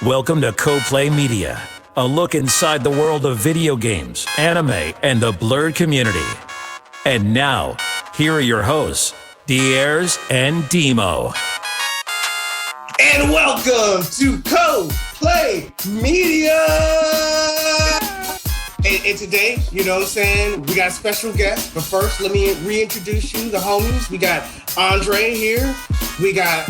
Welcome to Co-Play Media, a look inside the world of video games, anime, and the Blerd community. And now, here are your hosts, Diers and Demo. And welcome to Co-Play Media! And today, you know what I'm saying, we got a special guest. But first, let me reintroduce you, the homies. We got Andre here. We got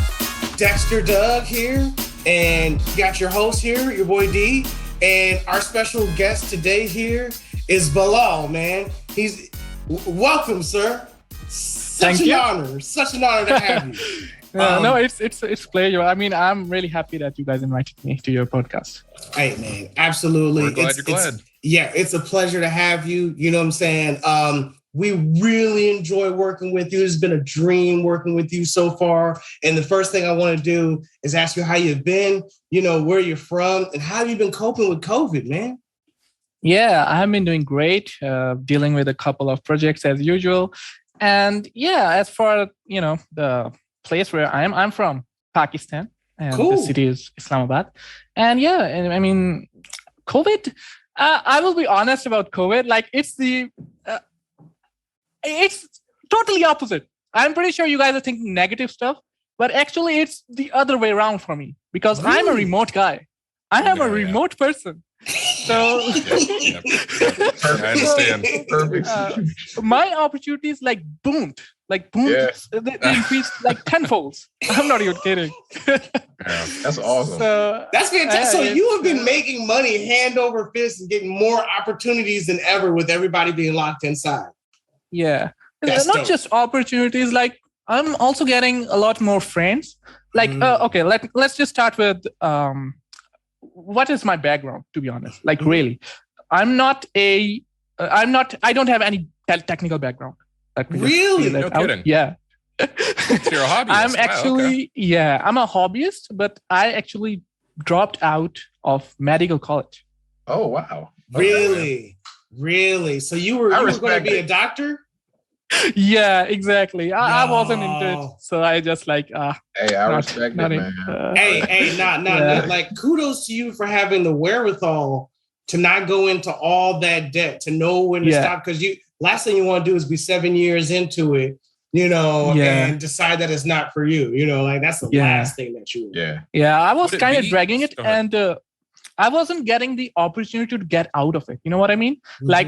Dexter Doug here. And you got your host here, your boy D. And our special guest today here is Bilal, man. Welcome, sir. Such an honor to have you. No, it's pleasure. I mean, I'm really happy that you guys invited me to your podcast. Hey, man, absolutely. We're glad you're glad. Yeah, it's a pleasure to have you. You know what I'm saying? We really enjoy working with you. It's been a dream working with you so far. And the first thing I want to do is ask you how you've been, you know, where you're from, and how have you been coping with COVID, man? Yeah, I have been doing great, dealing with a couple of projects as usual. And yeah, as far, you know, the place where I'm from, Pakistan, and cool. The city is Islamabad. And yeah, and I mean, COVID, I will be honest about COVID. Like it's totally opposite. I'm pretty sure you guys are thinking negative stuff, but actually it's the other way around for me because really? I'm a remote guy. I am a remote person. So I understand. My opportunities boomed. Yes. They increased tenfold. I'm not even kidding. That's awesome. So, that's fantastic. So you have been making money hand over fist and getting more opportunities than ever with everybody being locked inside. Yeah. That's not dope. just opportunities. I'm also getting a lot more friends. Okay, let's just start with what is my background, to be honest. Really. I don't have any technical background. Really? No kidding. Yeah. So you're a hobbyist. I'm a hobbyist, but I actually dropped out of medical college. Oh, wow. Okay. Really? So you were going to be a doctor? Yeah, exactly. I wasn't into it, so I just Hey, I respect it, man. Not kudos to you for having the wherewithal to not go into all that debt, to know when to stop. Because last thing you want to do is be 7 years into it, and decide that it's not for you. That's the last thing that you. Yeah, I was kind of dragging it, and I wasn't getting the opportunity to get out of it. You know what I mean? I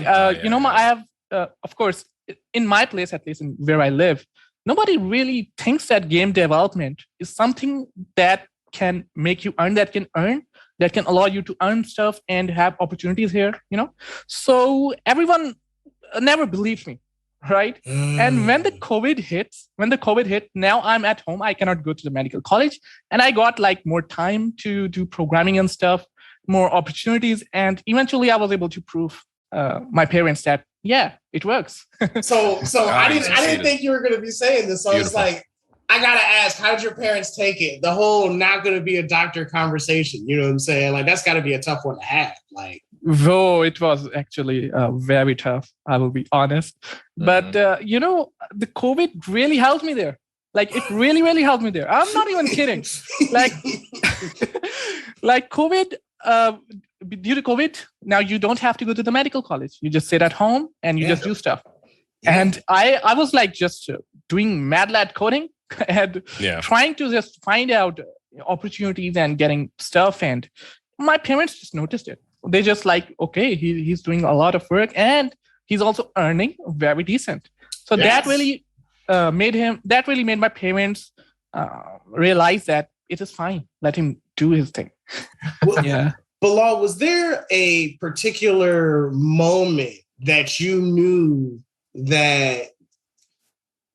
have, of course, in my place, at least in where I live, nobody really thinks that game development is something that can make you earn, that can allow you to earn stuff and have opportunities here, So everyone never believed me, right? And when the COVID hit, now I'm at home. I cannot go to the medical college. And I got more time to do programming and stuff, more opportunities. And eventually I was able to prove my parents that, yeah, it works. So I didn't think you were going to be saying this. So Beautiful. It's I got to ask, how did your parents take it? The whole not going to be a doctor conversation, you know what I'm saying? That's got to be a tough one to have. Though it was actually very tough, I will be honest. Mm-hmm. But, the COVID really helped me there. It really, really helped me there. I'm not even kidding. COVID, due to COVID, now you don't have to go to the medical college. You just sit at home and you just do stuff. Yeah. And I was just doing mad lad coding and trying to just find out opportunities and getting stuff. And my parents just noticed it. They just okay, he's doing a lot of work and he's also earning very decent. So that really made my parents realize that it is fine. Let him do his thing. Well, Bilal, was there a particular moment that you knew that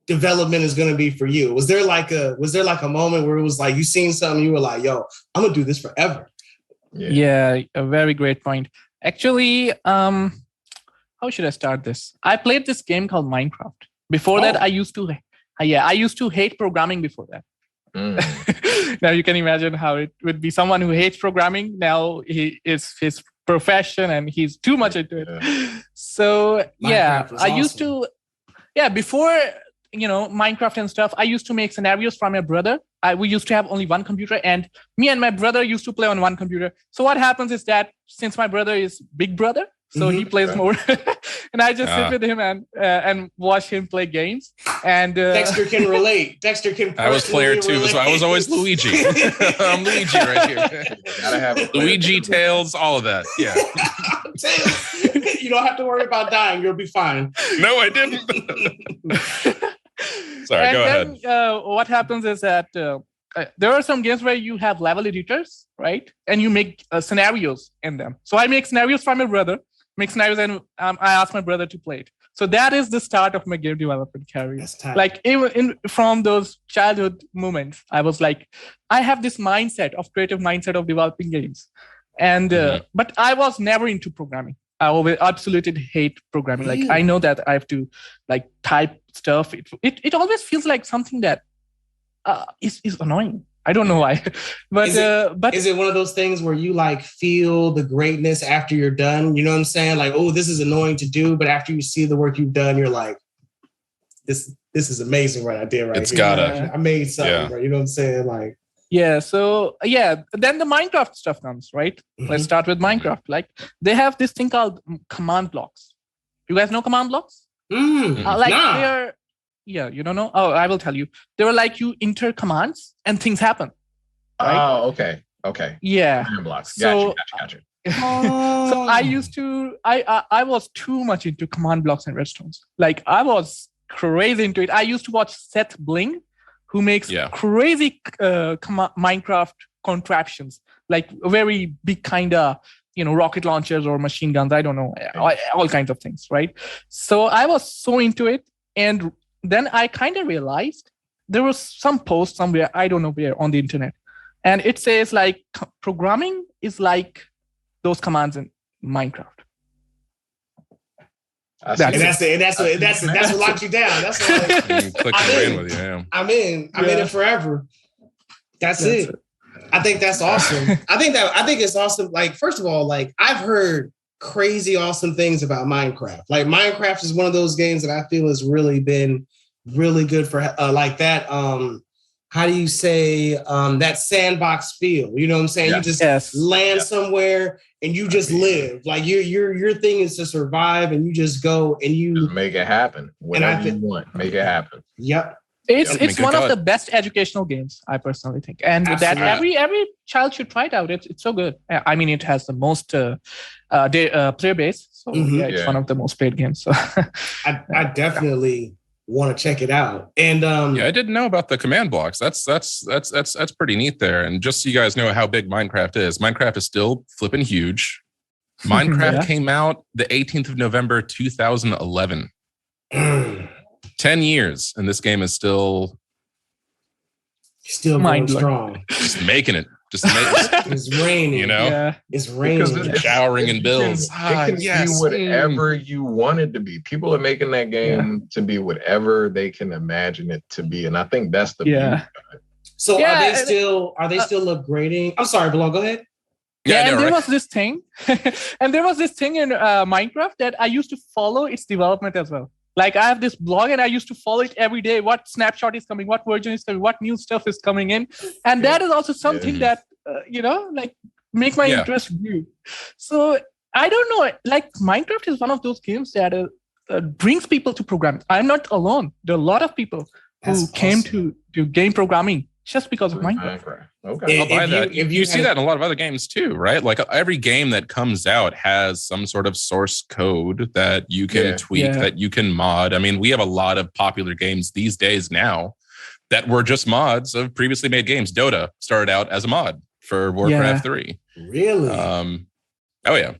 development is going to be for you? Was there a moment where it was you seen something, you were yo, I'm going to do this forever? Yeah, a very great point. Actually, how should I start this? I played this game called Minecraft. Before that, I used to hate programming before that. Now you can imagine how it would be someone who hates programming. Now he is his profession and he's too much into it. So I used to, before, Minecraft and stuff, I used to make scenarios for my brother. we used to have only one computer, and me and my brother used to play on one computer. So what happens is that since my brother is big brother, so he plays more, and I just sit with him and watch him play games. And Dexter can relate. Dexter can. I was player 2, so I was always Luigi. I'm Luigi right here. Gotta have Luigi, Tails, all of that. Yeah. Tails. You don't have to worry about dying. You'll be fine. No, I didn't. Sorry, go ahead. What happens is that there are some games where you have level editors, right? And you make scenarios in them. So I make scenarios for my brother, and I ask my brother to play it. So that is the start of my game development career. Like even from those childhood moments, I was like, I have this creative mindset of developing games. And but I was never into programming. I always absolutely hate programming. Like I know that I have to like type stuff. It always feels like something that is annoying. I don't know why, but is it one of those things where you like feel the greatness after you're done? You know what I'm saying? Like, oh, this is annoying to do, but after you see the work you've done, you're like, this is amazing what I did right it's here. gotta. I made something, right? You know what I'm saying? Like, yeah. So then the Minecraft stuff comes, right? Let's start with Minecraft. Like they have this thing called command blocks. You guys know command blocks? They're. Yeah, you don't know? Oh, I will tell you. They were like you enter commands and things happen. Right? Oh, okay. Yeah. Blocks. Gotcha. Oh. So I was too much into command blocks and redstones. Like I was crazy into it. I used to watch Seth Bling, who makes crazy Minecraft contraptions, like very big kind of, rocket launchers or machine guns. I don't know, all kinds of things, right? So I was so into it. And then I kind of realized there was some post somewhere, I don't know where, on the internet. And it says like programming is like those commands in Minecraft. That's what locked you down. That's what I'm in it forever. That's it. I think that's awesome. I think it's awesome. Like, first of all, like I've heard crazy awesome things about Minecraft. Like Minecraft is one of those games that I feel has really been really good for like that. How do you say that sandbox feel? You know what I'm saying? You just land somewhere and you just live. Like your thing is to survive, and you just go and you just make it happen. Whatever you want, make it happen. Yep. It's one of the best educational games, I personally think, and that every child should try it out. It's so good. I mean, it has the most player base, so it's one of the most played games. So I definitely want to check it out. And I didn't know about the command blocks. That's pretty neat there. And just so you guys know how big Minecraft is still flipping huge. Minecraft came out the 18th of November 2011. 10 years, and this game is still going strong. Just making it. It's raining. It's raining. Showering in bills. It can be whatever you want it to be. People are making that game to be whatever they can imagine it to be, and I think that's the beauty of it. So are they still upgrading? I'm sorry, Bilal, go ahead. There was this thing, and there was this thing in Minecraft that I used to follow its development as well. Like I have this blog and I used to follow it every day. What snapshot is coming? What version is coming? What new stuff is coming in? And that is also something that, like make my interest grew. So I don't know. Like Minecraft is one of those games that brings people to programming. I'm not alone. There are a lot of people who came to game programming just because of Minecraft. Okay, I'll buy that. You see that in a lot of other games too, right? Like every game that comes out has some sort of source code that you can tweak, that you can mod. I mean, we have a lot of popular games these days now that were just mods of previously made games. Dota started out as a mod for Warcraft 3. Really? Oh yeah.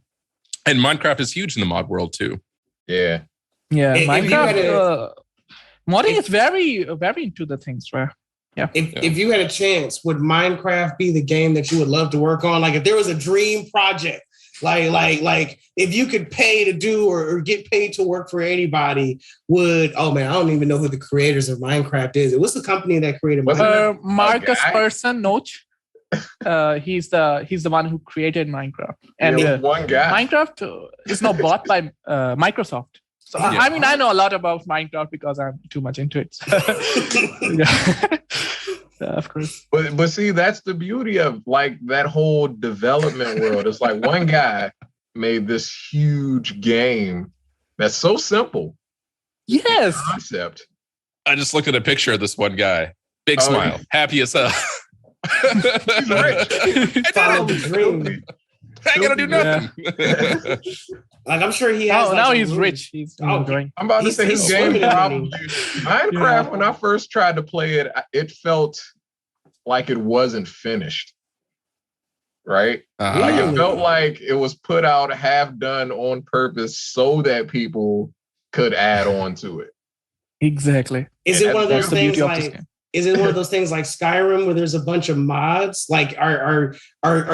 And Minecraft is huge in the mod world too. Yeah. Yeah. Minecraft modding is very, very into the things, right? Yeah. If you had a chance, would Minecraft be the game that you would love to work on? Like if there was a dream project, like if you could pay to do or get paid to work for anybody, I don't even know who the creators of Minecraft is. What's the company that created Minecraft? Marcus Persson Noach. He's the one who created Minecraft. And one guy. Minecraft is now bought by Microsoft. So I mean, I know a lot about Minecraft because I'm too much into it. Of course. But see, that's the beauty of like that whole development world. It's like one guy made this huge game that's so simple. Yes. Concept. I just looked at a picture of this one guy. Big smile. Happy as hell. He's rich. Follow the dream. I gotta do nothing. Like I'm sure he has. Now he's rich. He's enjoying. I'm about to say his game probably. Minecraft, when I first tried to play it, it felt like it wasn't finished. Right? Like it felt like it was put out half done on purpose so that people could add on to it. Exactly. Is it one of those things like? Is it one of those things like Skyrim where there's a bunch of mods? Like, are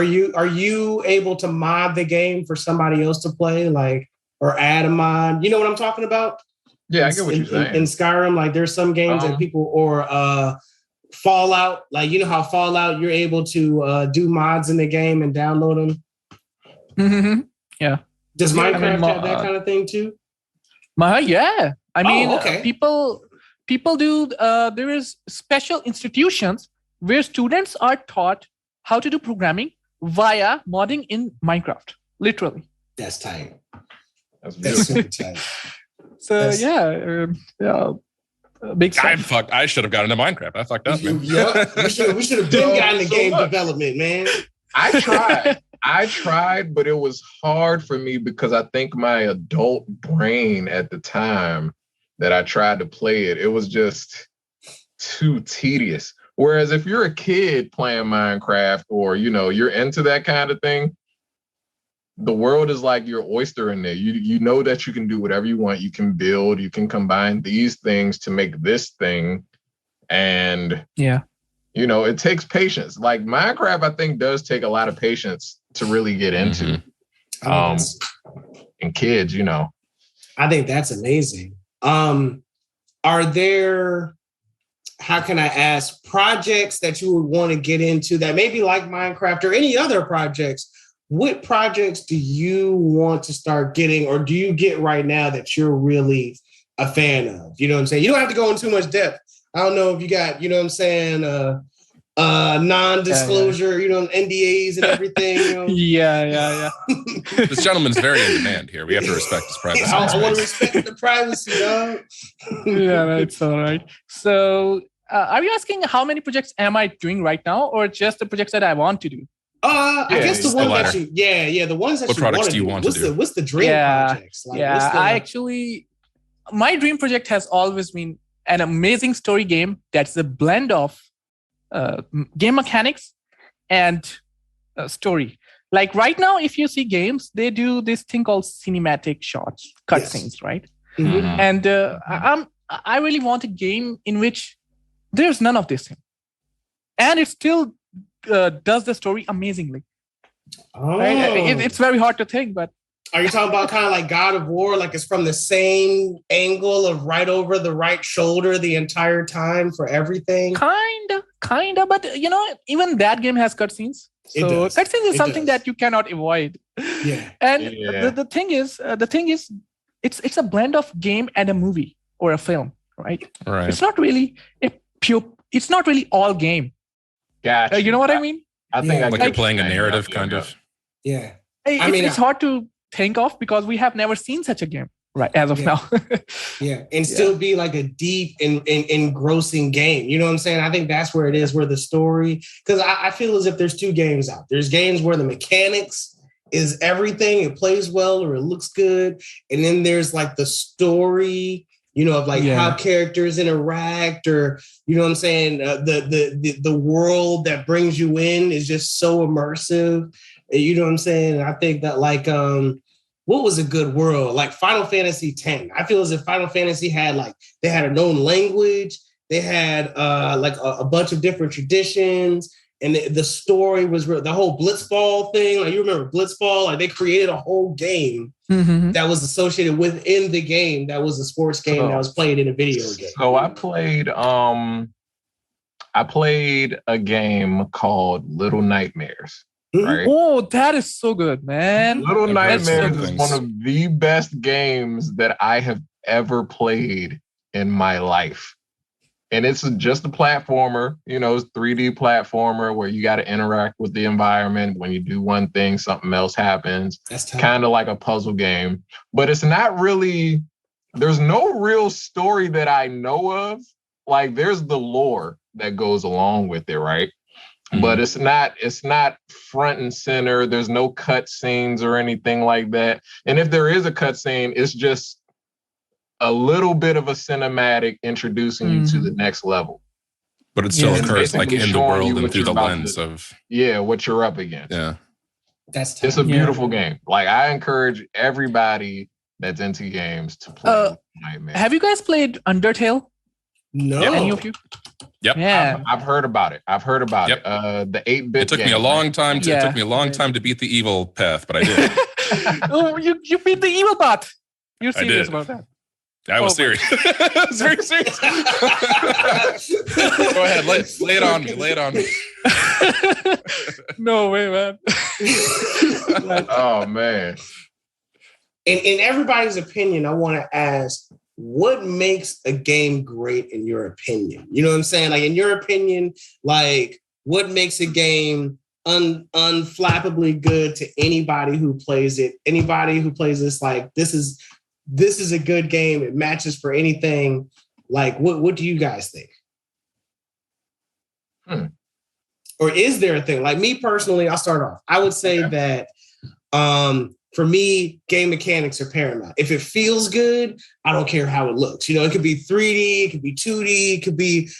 you able to mod the game for somebody else to play, like, or add a mod? You know what I'm talking about? Yeah, I get what you're saying. In Skyrim, like, there's some games that people or Fallout, like, you know how Fallout, you're able to do mods in the game and download them. Mm-hmm. Yeah. Does Minecraft have that kind of thing too? Yeah. I mean, okay. People do. There is special institutions where students are taught how to do programming via modding in Minecraft. Literally. That's tight. That's super tight. So big stuff. I should have gotten into Minecraft. I fucked up, man. Yeah, we should have been gotten into game development, man. I tried, but it was hard for me because I think my adult brain at the time that I tried to play it, it was just too tedious. Whereas if you're a kid playing Minecraft or, you know, you're into that kind of thing, the world is like your oyster in there. You know that you can do whatever you want. You can build, you can combine these things to make this thing. And, you know, it takes patience. Like Minecraft, I think, does take a lot of patience to really get into. And kids, you know. I think that's amazing. Are there, how can I ask, projects that you would want to get into that maybe like Minecraft or any other projects? What projects do you want to start getting, or do you get right now that you're really a fan of? You know what I'm saying? You don't have to go into too much depth. I don't know if you got, you know what I'm saying, non-disclosure, you know, NDAs and everything. You know? Yeah. This gentleman's very in demand here. We have to respect his privacy. I want to respect the privacy, dog. Yeah, that's all right. So, are you asking how many projects am I doing right now, or just the projects that I want to do? I guess the ones that you, the ones that what you products want do you want to do? What's the dream projects? Like, my dream project has always been an amazing story game that's a blend of game mechanics and story. Like right now, if you see games, they do this thing called cinematic shots, cutscenes, right? Mm-hmm. And I really want a game in which there's none of this thing, and it still does the story amazingly. Right? It's very hard to think, but are you talking about kind of like God of War, like it's from the same angle of right over the right shoulder the entire time for everything? Kind of, but you know, even that game has cutscenes. So cutscenes is something that you cannot avoid. Yeah. And the thing is, it's a blend of game and a movie or a film, right? Right. It's not really it's not really all game. Gotcha. You know what I mean? I think like you're playing a narrative, kind of. Yeah. It's hard to think of because we have never seen such a game, right? As of now. And still be like a deep and engrossing game. You know what I'm saying? I think that's where it is, where the story, because I feel as if there's two games out. There's games where the mechanics is everything, it plays well or it looks good. And then there's like the story, you know, of like how characters interact, or, you know what I'm saying? The world that brings you in is just so immersive. You know what I'm saying? And I think that like, what was a good world? Like Final Fantasy X. I feel as if Final Fantasy had they had a known language. They had like a bunch of different traditions. And the story was real. The whole Blitzball thing. Like, you remember Blitzball? Like, they created a whole game that was associated within the game. That was a sports game that was played in a video game. So I played a game called Little Nightmares. Right? Oh, that is so good, man. Little Nightmares is one of the best games that I have ever played in my life. And it's just a platformer, it's 3D platformer where you got to interact with the environment. When you do one thing, something else happens. That's kind of like a puzzle game, but it's not really, there's no real story that I know of. Like there's the lore that goes along with it, right? Mm-hmm. But it's not front and center. There's no cut scenes or anything like that. And if there is a cut scene, it's just a little bit of a cinematic introducing you to the next level. But it still occurs like in the world and through the lens of what you're up against. Yeah. It's a beautiful game. Like I encourage everybody that's into games to play Nightmare. Have you guys played Undertale? No. Any of you? Yep. Yeah. I've heard about it. Yep. The 8-bit. It took me a long time to it took me a long time to beat the evil path, but I did. Oh, you beat the evil path. You're serious about that? I was serious. I was very serious. Go ahead, lay it on me. Lay it on me. No way, man. Oh man. In everybody's opinion, I want to ask, what makes a game great in your opinion? You know what I'm saying? Like in your opinion, like what makes a game unflappably good to anybody who plays it? Anybody who plays this, like this is a good game. It matches for anything. Like, what do you guys think? Or is there a thing? Like me personally, I'll start off. I would say that for me, game mechanics are paramount. If it feels good, I don't care how it looks. It could be 3D, it could be 2D, it could be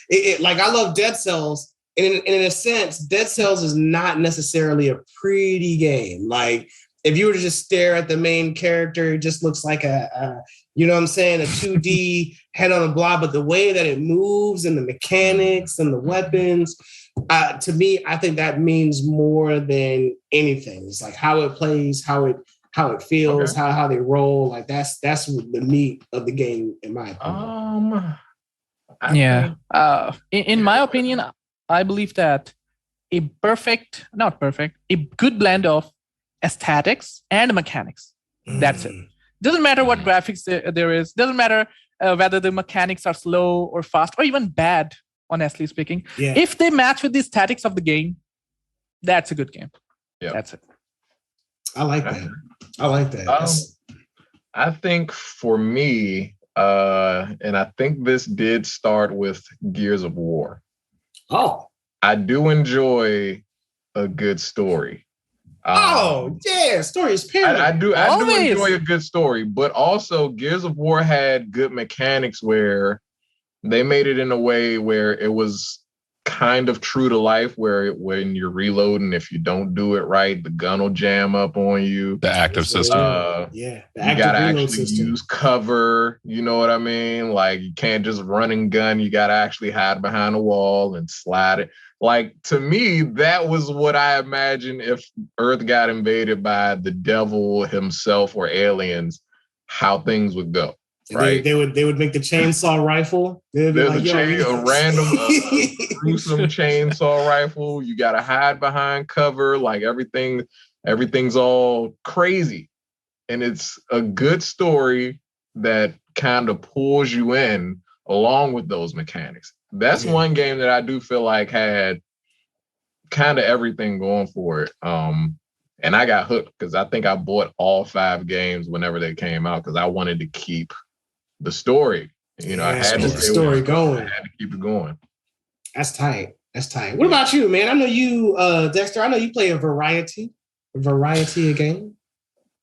like I love Dead Cells. And in a sense, Dead Cells is not necessarily a pretty game. Like if you were to just stare at the main character, it just looks like a 2D head on a blob. But the way that it moves and the mechanics and the weapons, to me, I think that means more than anything. It's like how it plays, how it feels, how they roll. Like that's the meat of the game, in my opinion. In my opinion, I believe that a good blend of aesthetics and mechanics. That's it. Doesn't matter what graphics there is. Doesn't matter whether the mechanics are slow or fast or even bad, honestly speaking. Yeah. If they match with the aesthetics of the game, that's a good game. Yeah. That's it. I like that. I think for me, and I think this did start with Gears of War. Oh. I do enjoy a good story. Story is paramount. I do enjoy a good story, but also Gears of War had good mechanics where they made it in a way where it was kind of true to life, where when you're reloading, if you don't do it right, the gun will jam up on you. The active system. You gotta actually use cover. You know what I mean? Like you can't just run and gun. You gotta actually hide behind a wall and slide it. Like, to me, that was what I imagined if Earth got invaded by the devil himself or aliens, how things would go. Right? They would make the chainsaw rifle. There's a random gruesome chainsaw rifle. You got to hide behind cover. Like everything's all crazy. And it's a good story that kind of pulls you in along with those mechanics. That's one game that I do feel like had kind of everything going for it. And I got hooked because I think I bought all 5 games whenever they came out because I wanted to keep the story. I had to keep the story going. I had to keep it going. That's tight. What about you, man? I know you, Dexter, I know you play a variety of games.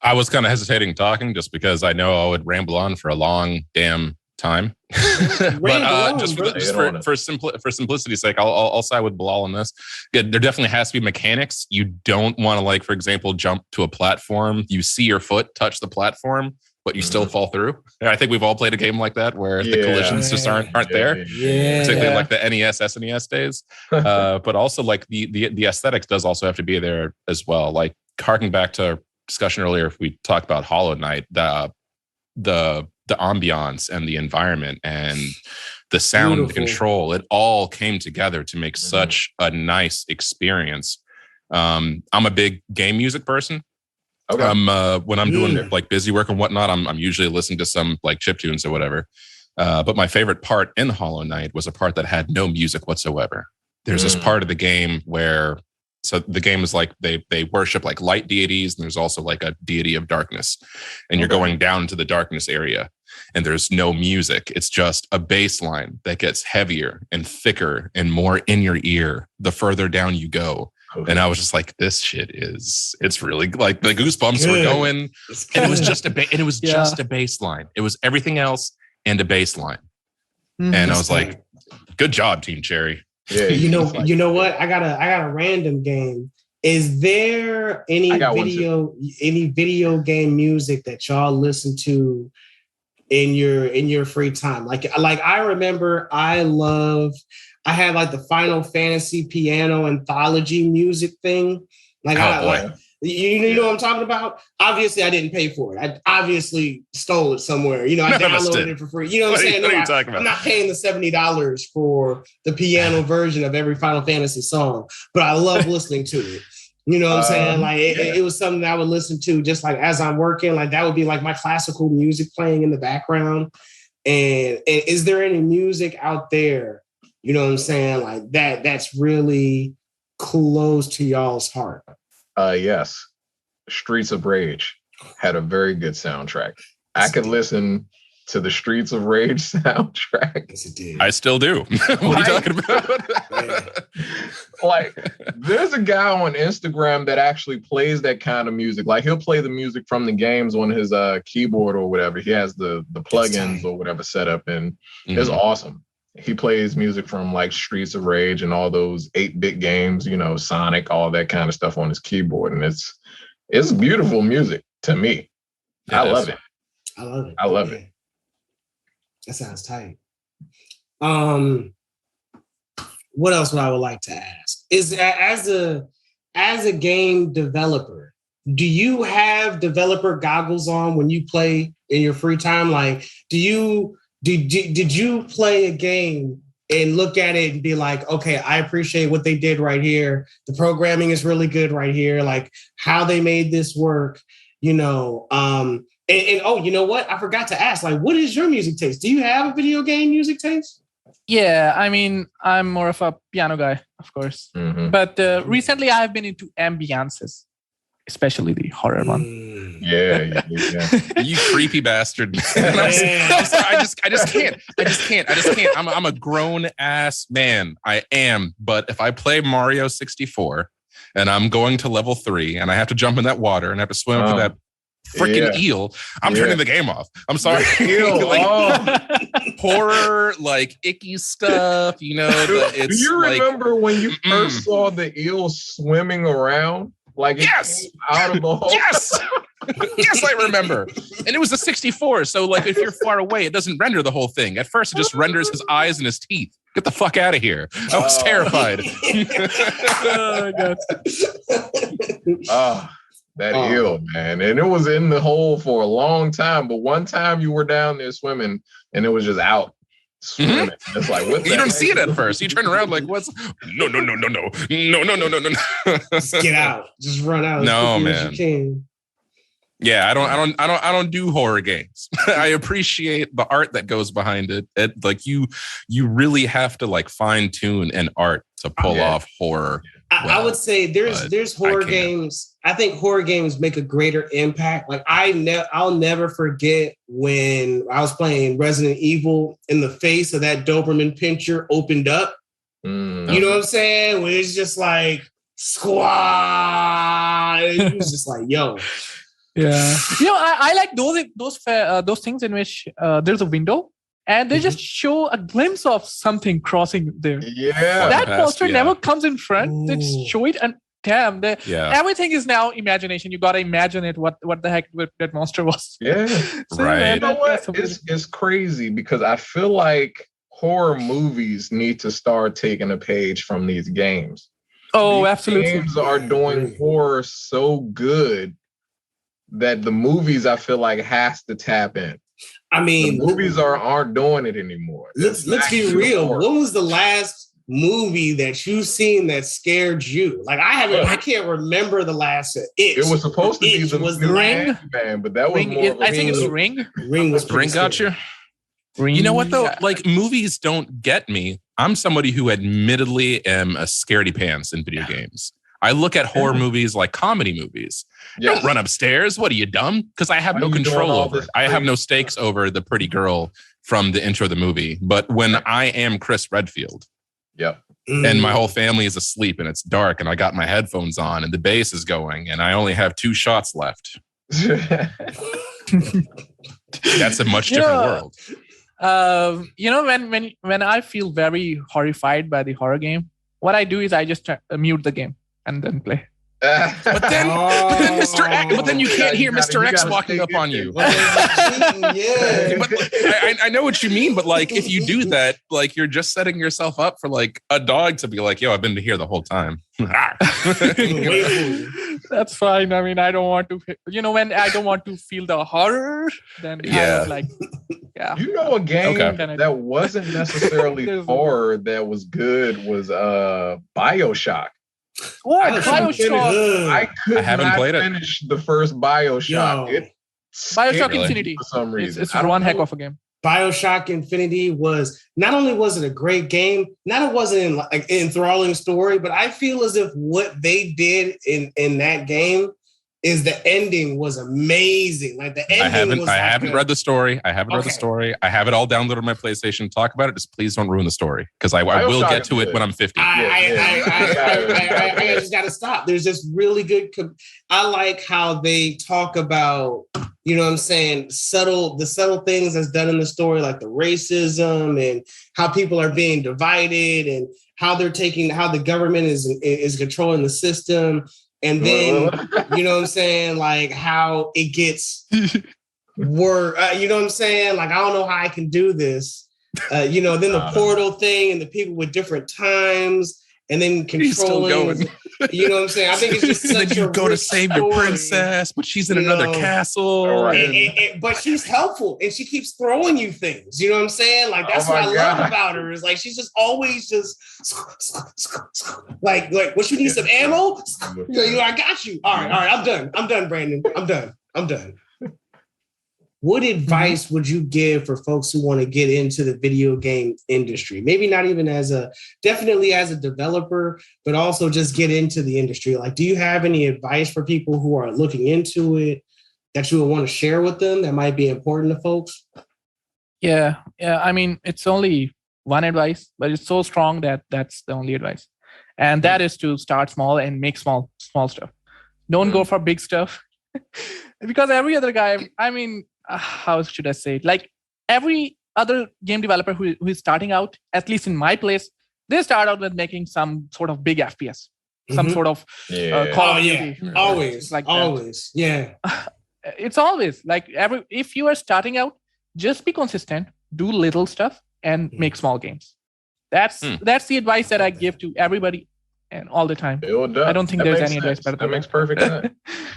I was kind of hesitating talking just because I know I would ramble on for a long damn time. But just for simplicity's sake, I'll side with Bilal on this. Yeah, there definitely has to be mechanics. You don't want to, like, for example, jump to a platform. You see your foot touch the platform, but you still fall through. And I think we've all played a game like that where the collisions just aren't there. Yeah. Particularly like the NES, SNES days. But also like the aesthetics does also have to be there as well. Like harking back to our discussion earlier, if we talked about Hollow Knight, the ambiance and the environment and the sound control, it all came together to make such a nice experience. I'm a big game music person. Okay. When I'm doing like busy work and whatnot, I'm usually listening to some like chiptunes or whatever. But my favorite part in Hollow Knight was a part that had no music whatsoever. There's this part of the game where, so the game is like they worship like light deities, and there's also like a deity of darkness. And you're going down to the darkness area, and there's no music. It's just a bass line that gets heavier and thicker and more in your ear the further down you go. And I was just like, this shit it's really like the goosebumps were going. And it was just just a bass line. It was everything else and a bass line. And I was like, good job, Team Cherry. Yeah, you know what? I got a random game. Is there any video game music that y'all listen to in your free time? Like I remember I had like the Final Fantasy piano anthology music thing. Like you know what I'm talking about? Obviously, I didn't pay for it. I obviously stole it somewhere. I downloaded it for free. You know what I'm saying? What are you talking about? I'm not paying the $70 for the piano version of every Final Fantasy song, but I love listening to it. You know what I'm saying? Like it was something that I would listen to just like as I'm working. Like that would be like my classical music playing in the background. And is there any music out there, you know what I'm saying, like that's really close to y'all's heart? Yes. Streets of Rage had a very good soundtrack. I could listen to the Streets of Rage soundtrack. Yes, it did. I still do. What are you talking about? Like, there's a guy on Instagram that actually plays that kind of music. Like, he'll play the music from the games on his keyboard or whatever. He has the plugins or whatever set up, and it's awesome. He plays music from like Streets of Rage and all those 8-bit games, Sonic, all that kind of stuff on his keyboard. And it's beautiful music to me. I love it. I love it. That sounds tight. What else would I like to ask? Is as a game developer, do you have developer goggles on when you play in your free time? Like, did you play a game and look at it and be like, okay, I appreciate what they did right here. The programming is really good right here. Like how they made this work, and oh, you know what? I forgot to ask, like, what is your music taste? Do you have a video game music taste? Yeah, I mean, I'm more of a piano guy, of course. But recently I've been into ambiances, especially the horror one. Yeah. You creepy bastard. I just can't. I'm a grown ass man. I am. But if I play Mario 64 and I'm going to level 3 and I have to jump in that water and I have to swim up to that freaking eel, I'm turning the game off. I'm sorry. Horror, like icky stuff, Do you remember when you first saw the eel swimming around? Like it came out of the hole? Yes, I remember. And it was a 64, so like if you're far away, it doesn't render the whole thing. At first, it just renders his eyes and his teeth. Get the fuck out of here. I was terrified. That eel, man. And it was in the hole for a long time. But one time you were down there swimming and it was just out swimming. It's like, what you don't see it at first. You turn around like, what's no. Just get out. Just run out. No, man. As you can. Yeah, I don't do horror games. I appreciate the art that goes behind it. Like you really have to like fine tune an art to pull off horror. I would say there's horror games. I think horror games make a greater impact. Like I'll never forget when I was playing Resident Evil and the face of that Doberman Pinscher opened up. You know what I'm saying? When it's just like squad. It was just like, yo. Yeah. I like those things in which there's a window and they just show a glimpse of something crossing there. Yeah. That poster never comes in front. They show it and damn, everything is now imagination. You got to imagine it, what the heck that monster was. Yeah. So, right. Man, you know what? It's crazy because I feel like horror movies need to start taking a page from these games. Oh, these absolutely. Games are doing horror so good that the movies, I feel like, has to tap in. I mean, the movies aren't doing it anymore. Let's be real. Horror. What was the last movie that you've seen that scared you? Like I can't remember the last. It was supposed to be the Ring, man, but that was more. I think it's Ring. Ring was Ring got you. You know what though? Like movies don't get me. I'm somebody who admittedly am a scaredy pants in video games. I look at horror movies like comedy movies. Yeah. Don't run upstairs. What are you, dumb? Because I have no control over it. I have no stakes over the pretty girl from the intro of the movie. But when I am Chris Redfield, and my whole family is asleep and it's dark and I got my headphones on and the bass is going and I only have 2 shots left. That's a much different world. When I feel very horrified by the horror game, what I do is I just mute the game and then play. But then you can't hear Mr. X walking up on you. But I know what you mean, but like if you do that, like you're just setting yourself up for like a dog to be like, yo, I've been here the whole time. That's fine. I mean, I don't want to, when I don't want to feel the horror, then I was like, yeah. You know, a game that wasn't necessarily horror that was good was BioShock. BioShock. I haven't played it. Finish the first BioShock. BioShock Infinity. For some reason, it's one heck of a game. BioShock Infinity was not only was it a great game, not it wasn't an enthralling story, but I feel as if what they did in that game is the ending was amazing. Like the ending I haven't read the story. I haven't read the story. I have it all downloaded on my PlayStation. Talk about it. Just please don't ruin the story because I will get to it when I'm 50. I just got to stop. There's just really good. I like how they talk about, you know what I'm saying, the subtle things that's done in the story, like the racism and how people are being divided and how the government is controlling the system. And then, you know what I'm saying? Like how it gets worse. You know what I'm saying? Like, I don't know how I can do this. Then the portal thing and the people with different times and then controlling. You know what I'm saying? I think it's just such you go to save your princess, but she's in another castle. But she's helpful and she keeps throwing you things. You know what I'm saying? Like that's what I love about her is like she's just always just like what you need some ammo? I got you. All right, I'm done, Brandon. I'm done. What advice would you give for folks who want to get into the video game industry? Maybe not even definitely as a developer, but also just get into the industry. Like, do you have any advice for people who are looking into it that you would want to share with them that might be important to folks? Yeah. I mean, it's only one advice, but it's so strong that that's the only advice. And that is to start small and make small stuff. Don't go for big stuff because every other guy, I mean, how should I say it? Like every other game developer who is starting out, at least in my place, they start out with making some sort of big FPS, some sort of Call of Duty. Always, like always, that. It's always like if you are starting out, just be consistent, do little stuff, and make small games. That's the advice that I give to everybody and all the time. I don't think there's any advice better than that. Makes perfect sense.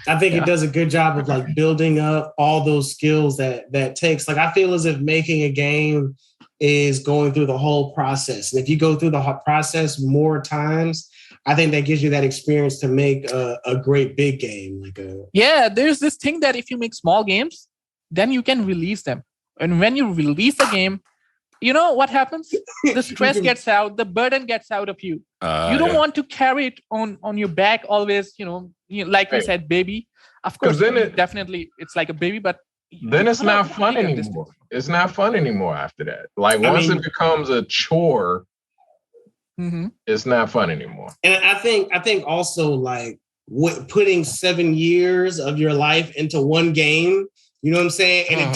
I think it does a good job of like building up all those skills that takes. Like I feel as if making a game is going through the whole process. And if you go through the whole process more times, I think that gives you that experience to make a great big game. There's this thing that if you make small games, then you can release them. And when you release a game, you know what happens? The stress gets out, the burden gets out of you. You don't want to carry it on your back always, like we said, baby. Of course, then it's like a baby, but then it's not fun anymore. It's not fun anymore after that. Like once it becomes a chore, it's not fun anymore. And I think also like putting 7 years of your life into one game. You know what I'm saying? And it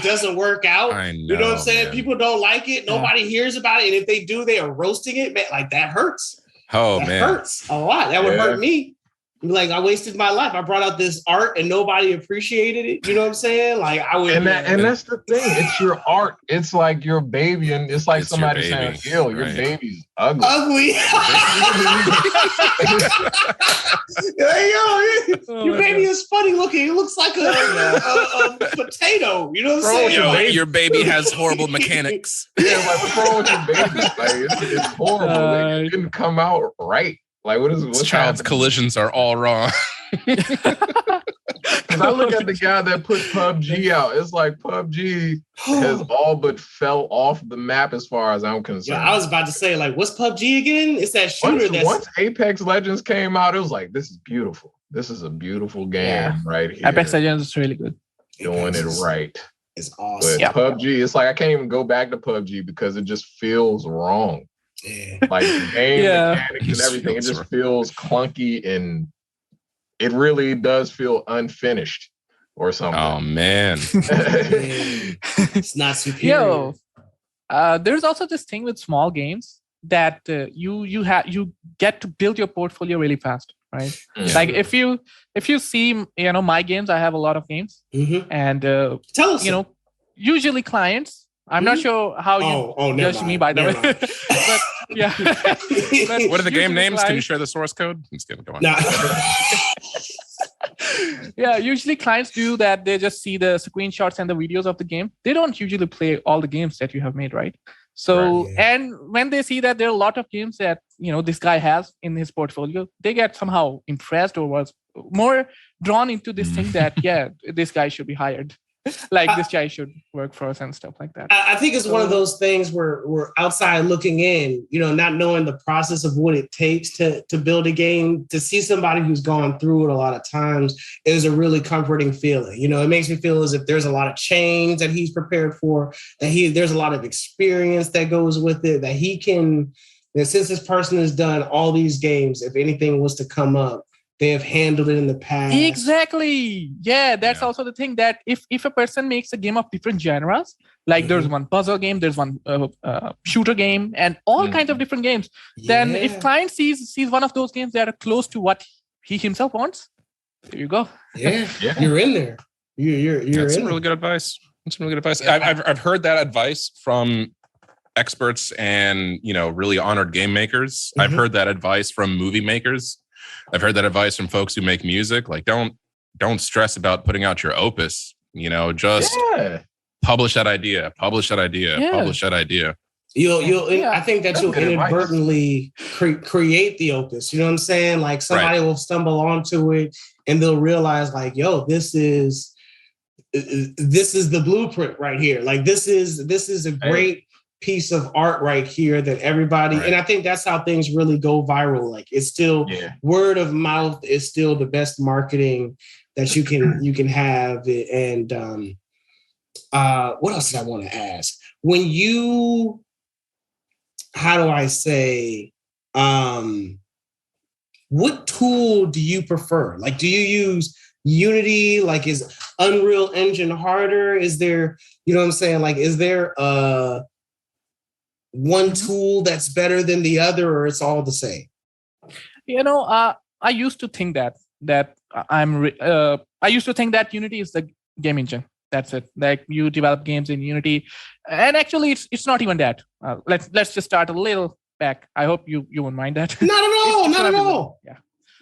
doesn't work out. I know, you know what I'm saying? Man. People don't like it. Nobody hears about it. And if they do, they are roasting it. Man, like that hurts. That hurts a lot. That would hurt me. Like I wasted my life. I brought out this art and nobody appreciated it. You know what I'm saying? Like I would. And that's the thing. It's your art. It's like your baby, and it's like somebody saying, "Yo, your baby's ugly." Your baby is funny looking. It looks like a potato. You know what I'm saying? Your baby has horrible mechanics. Yeah, like what's wrong with your baby? Like it's horrible. It didn't come out right. Like what's child's collisions are all wrong. Because I look at the guy that put PUBG out. It's like PUBG has all but fell off the map as far as I'm concerned. Yeah, I was about to say, like, what's PUBG again? It's that shooter once Apex Legends came out, it was like, this is beautiful. This is a beautiful game right here. Apex Legends is really good. Doing it right. It's awesome. But PUBG, it's like I can't even go back to PUBG because it just feels wrong. Yeah. Like the game mechanics and everything, it just feels clunky and it really does feel unfinished or something. Oh man. It's not superior. There's also this thing with small games that you get to build your portfolio really fast, right? Yeah. Like if you see, my games, I have a lot of games, and tell us, usually clients. I'm not sure how you judge me, by the way. But yeah. What are the game names? Can you share the source code? Let's get going. Nah. Yeah, usually clients do that. They just see the screenshots and the videos of the game. They don't usually play all the games that you have made, right? So, and when they see that there are a lot of games that, this guy has in his portfolio, they get somehow impressed or was more drawn into this thing that, this guy should be hired. Like this guy should work for us and stuff like that. I think it's one of those things where we're outside looking in, not knowing the process of what it takes to build a game. To see somebody who's gone through it a lot of times is a really comforting feeling. It makes me feel as if there's a lot of change that he's prepared for, that there's a lot of experience that goes with it, that he can, that since this person has done all these games, if anything was to come up, they have handled it in the past. Exactly. Yeah, that's also the thing, that if a person makes a game of different genres, like there's one puzzle game, there's one shooter game, and all kinds of different games, then if client sees one of those games that are close to what he himself wants, there you go. Yeah. You're in there. You're That's in some really good advice. That's some really good advice. I've heard that advice from experts and really honored game makers. I've heard that advice from movie makers. I've heard that advice from folks who make music. Like, don't stress about putting out your opus. Just publish that idea. Publish that idea. Publish that idea. I think that you'll inadvertently create the opus. You know what I'm saying? Like somebody will stumble onto it and they'll realize, like, yo, this is the blueprint right here. Like this is a great piece of art right here that everybody, and I think that's how things really go viral. Like it's still word of mouth is still the best marketing that you can have. And what else did I want to ask? When you, how do I say, what tool do you prefer? Like, do you use Unity? Like, is Unreal Engine harder? Is there, what I'm saying? Like, is there one tool that's better than the other, or it's all the same? I used to think that I used to think that Unity is the game engine. That's it. Like you develop games in Unity, and actually, it's not even that. Let's just start a little back. I hope you won't mind that. Not at all. Yeah.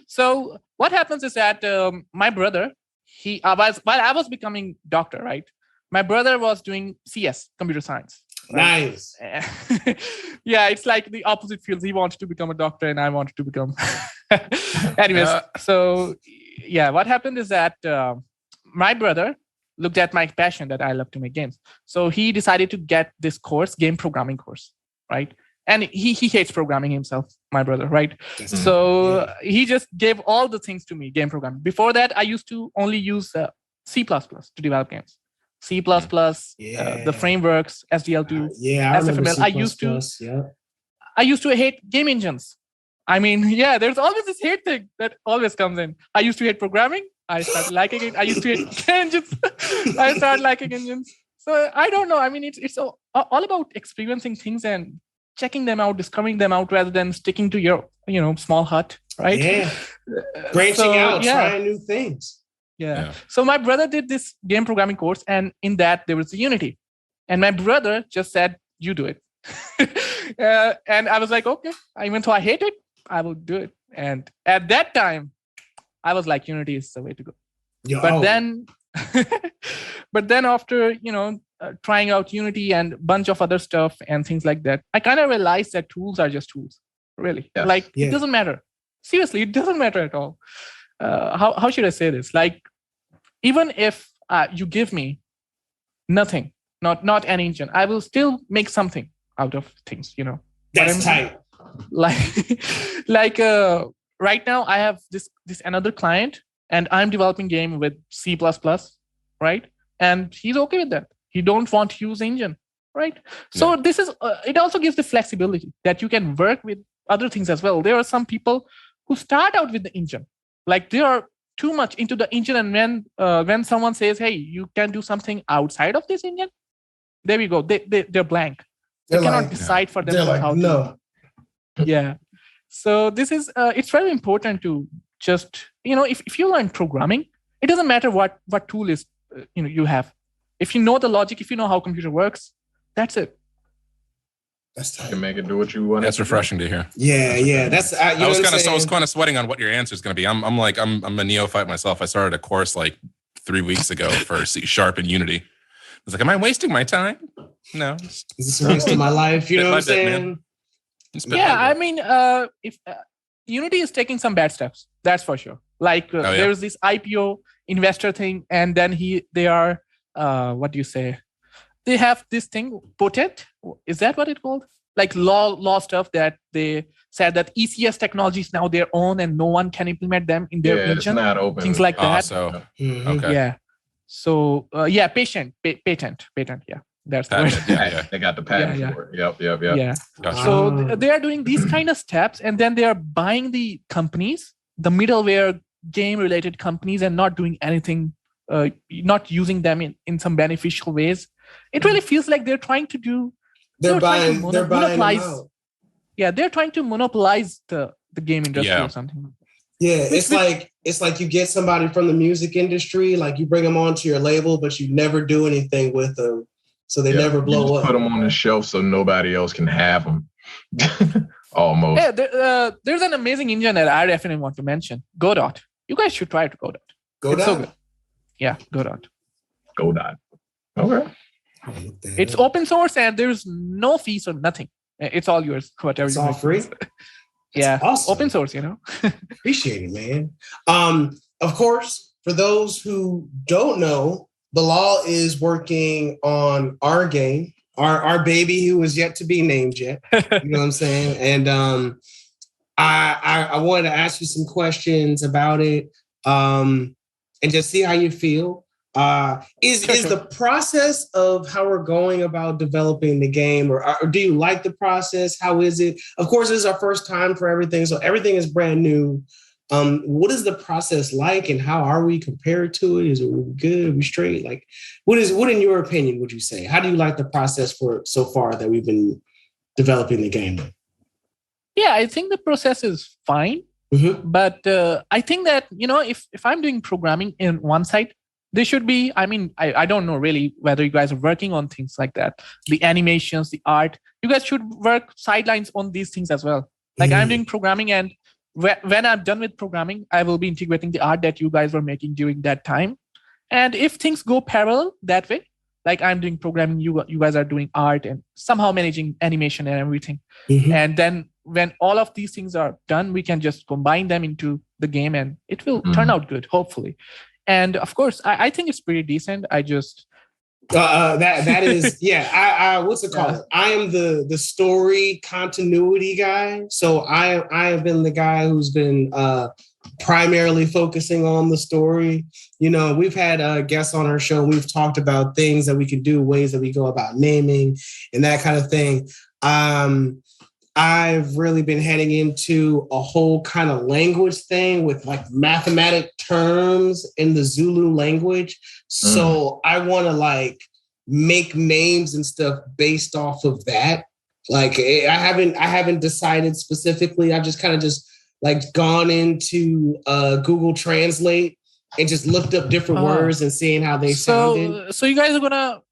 So what happens is that my brother, while I was becoming doctor, right? My brother was doing CS, computer science. Right? Nice. Yeah, it's like the opposite fields. He wanted to become a doctor and I wanted to become. Anyways, so yeah, what happened is that my brother looked at my passion that I love to make games. So he decided to get this course, game programming course, right? And he hates programming himself, my brother, right? So he just gave all the things to me, game programming. Before that, I used to only use C++ to develop games. C++, the frameworks, SDL2, SFML. I used to hate game engines. I mean, there's always this hate thing that always comes in. I used to hate programming. I started liking it. I used to hate engines. I started liking engines. So I don't know. I mean, it's all about experiencing things and checking them out, discovering them out, rather than sticking to your, small hut, right? Yeah. Branching out, trying new things. Yeah. So my brother did this game programming course, and in that there was the Unity. And my brother just said, you do it. And I was like, okay, even though I hate it, I will do it. And at that time, I was like, Unity is the way to go. But then after, trying out Unity and a bunch of other stuff and things like that, I kind of realized that tools are just tools, really. Yes. It doesn't matter. Seriously, it doesn't matter at all. How should I say this? Like, even if you give me nothing, not an engine, I will still make something out of things. That's tight. Like right now I have this another client, and I'm developing game with C++, right? And he's okay with that. He don't want to use engine, right? So this is it also gives the flexibility that you can work with other things as well. There are some people who start out with the engine, like they are too much into the engine, and when someone says, hey, you can do something outside of this engine, there we go, they're blank. They cannot decide for themselves how to. Yeah. So this is it's very important to just, if you learn programming, it doesn't matter what tool is you have. If you know the logic, if you know how computer works, that's it. That's tight. You can make it do what you want. That's refreshing to hear. Yeah. That's I was kind of sweating on what your answer is going to be. I'm a neophyte myself. I started a course like 3 weeks ago for C# and Unity. I was like, am I wasting my time? No. Is this a waste of my life? You know what I'm saying? Yeah, I mean, if Unity is taking some bad steps, that's for sure. Like there's this IPO investor thing, and then they are what do you say? They have this thing, potent. Is that what it's called? Like law stuff that they said that ECS technology is now their own, and no one can implement them in their region. It's not open. Things like that. Okay. Yeah. So patent. Yeah. That's the word. They got the patent for it. Yep. Yeah. Gotcha. So they are doing these kind of steps, and then they are buying the companies, the middleware game-related companies, and not doing anything, not using them in some beneficial ways. It really feels like they're trying to do. They're buying them out. Yeah, they're trying to monopolize the game industry or something. Yeah, it's like you get somebody from the music industry, like you bring them onto your label, but you never do anything with them. So they never blow up. Put them on the shelf so nobody else can have them. Almost. Yeah, there's an amazing engine that I definitely want to mention. Godot. You guys should try it. Godot. It's so good. Yeah, Godot. Okay. It's open source, and there's no fees or nothing. It's all yours. Whatever. It's all free. Yeah, awesome. Open source. Appreciate it, man. Of course, for those who don't know, Bilal is working on our game, our baby who is yet to be named yet. You know what I'm saying? And I wanted to ask you some questions about it, and just see how you feel. Is the process of how we're going about developing the game, or do you like the process? How is it? Of course, this is our first time for everything, so everything is brand new. What is the process like, and how are we compared to it? Is it good? Are we straight? Like, what in your opinion would you say? How do you like the process for so far that we've been developing the game? Yeah, I think the process is fine. Mm-hmm. But I think that, if I'm doing programming in one side, there should be, I don't know really whether you guys are working on things like that. The animations, the art, you guys should work sidelines on these things as well. Like I'm doing programming, and when I'm done with programming, I will be integrating the art that you guys were making during that time. And if things go parallel that way, like I'm doing programming, you guys are doing art and somehow managing animation and everything. Mm-hmm. And then when all of these things are done, we can just combine them into the game, and it will turn out good, hopefully. And of course, I think it's pretty decent. I just that is what's it called? I am the story continuity guy. So I have been the guy who's been primarily focusing on the story. We've had guests on our show. We've talked about things that we can do, ways that we go about naming and that kind of thing. I've really been heading into a whole kind of language thing with like mathematic terms in the Zulu language. So I want to like make names and stuff based off of that. Like I haven't decided specifically. I've just kind of like gone into Google Translate and just looked up different words and seeing how they sounded. So you guys are gonna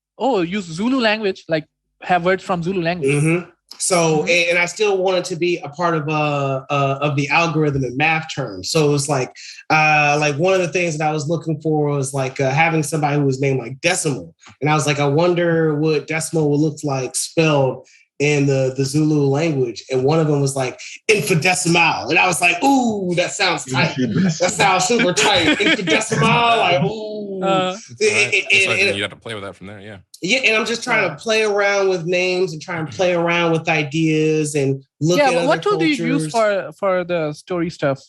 use Zulu language, like have words from Zulu language. Mm-hmm. So, and I still wanted to be a part of the algorithm and math terms. So it's like one of the things that I was looking for was like having somebody who was named like Decimal. And I was like, I wonder what Decimal would look like spelled in the Zulu language, and one of them was like infidesimal, and I was like, "Ooh, that sounds tight. That sounds super tight. Infidesimal, like ooh." You have to play with that from there, yeah. Yeah, and I'm just trying to play around with names and trying to play around with ideas and look at other what tool cultures. do you use for the story stuff?